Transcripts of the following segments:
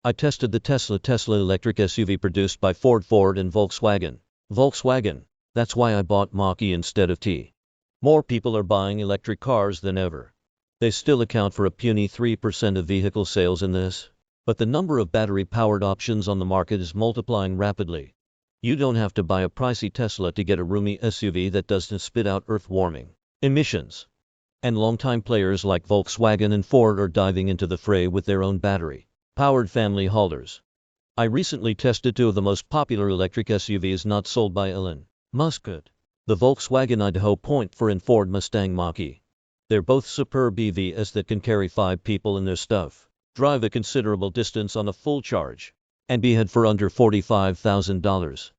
I tested the Tesla electric SUV produced by Ford, and Volkswagen. That's why I bought Mach-E instead of T. More people are buying electric cars than ever. They still account for a puny 3% of vehicle sales in this, but the number of battery-powered options on the market is multiplying rapidly. You don't have to buy a pricey Tesla to get a roomy SUV that doesn't spit out earth-warming emissions. And longtime players like Volkswagen and Ford are diving into the fray with their own battery-powered family haulers. I recently tested two of the most popular electric SUVs not sold by Elon Musk, the Volkswagen ID.4 and Ford Mustang Mach-E. They're both superb EVs that can carry 5 people in their stuff, drive a considerable distance on a full charge, and be had for under $45,000.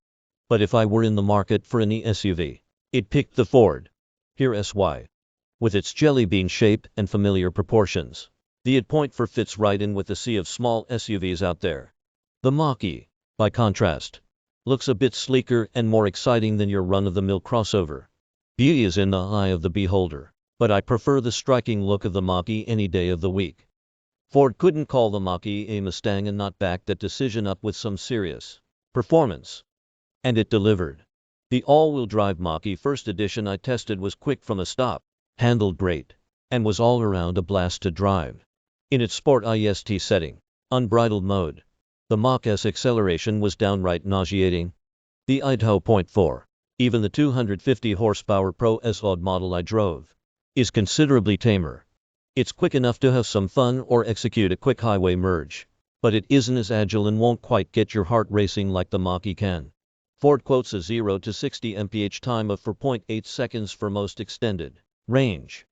But if I were in the market for any SUV, I'd pick the Ford. Here's why. With its jelly bean shape and familiar proportions, the ID.4 fits right in with the sea of small SUVs out there. The Mach-E, by contrast, looks a bit sleeker and more exciting than your run-of-the-mill crossover. Beauty is in the eye of the beholder, but I prefer the striking look of the Mach-E any day of the week. Ford couldn't call the Mach-E a Mustang and not back that decision up with some serious performance. And it delivered. The all-wheel drive Mach-E First Edition I tested was quick from the stop, handled great, and was all around a blast to drive. In its Sport IST setting, unbridled mode, the Mach-Es acceleration was downright nauseating. The ID.4, even the 250 horsepower Pro S-Odd model I drove, is considerably tamer. It's quick enough to have some fun or execute a quick highway merge, but it isn't as agile and won't quite get your heart racing like the Mach-E can. Ford quotes a 0 to 60 mph time of 4.8 seconds for most extended range.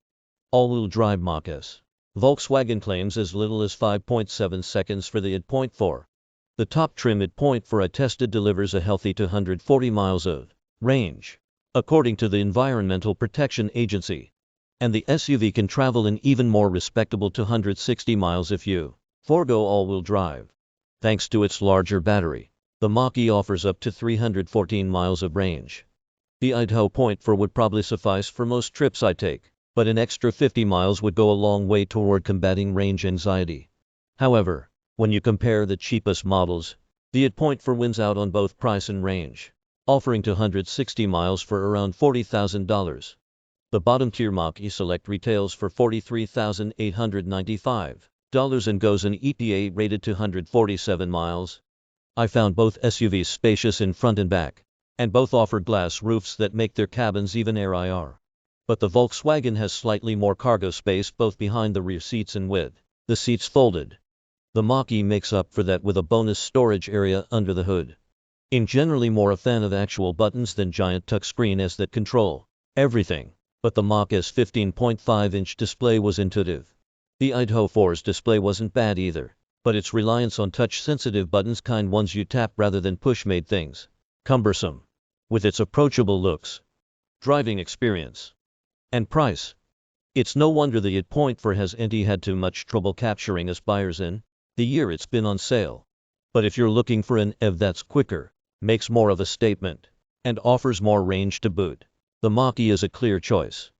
All-wheel drive Mach-Es. Volkswagen claims as little as 5.7 seconds for the ID.4. The top trim ID.4 I tested delivers a healthy 240 miles of range, according to the Environmental Protection Agency. And the SUV can travel an even more respectable 260 miles if you forego all-wheel drive. Thanks to its larger battery, the Mach-E offers up to 314 miles of range. The ID.4 would probably suffice for most trips I take, but an extra 50 miles would go a long way toward combating range anxiety. However, when you compare the cheapest models, the ID.4 wins out on both price and range, offering 260 miles for around $40,000. The bottom-tier Mach-E Select retails for $43,895 and goes an EPA rated 247 miles. I found both SUVs spacious in front and back, and both offer glass roofs that make their cabins even airier. But the Volkswagen has slightly more cargo space both behind the rear seats and with the seats folded. The Mach-E makes up for that with a bonus storage area under the hood. I'm generally more a fan of actual buttons than giant touchscreens that control everything, but the Mach-E's 15.5-inch display was intuitive. The ID.4's display wasn't bad either, but its reliance on touch-sensitive buttons, kind ones you tap rather than push, made things cumbersome. With its approachable looks, driving experience, and price, it's no wonder the ID.4 hasn't had too much trouble capturing us buyers in the year it's been on sale. But if you're looking for an EV that's quicker, makes more of a statement, and offers more range to boot, the Mach-E is a clear choice.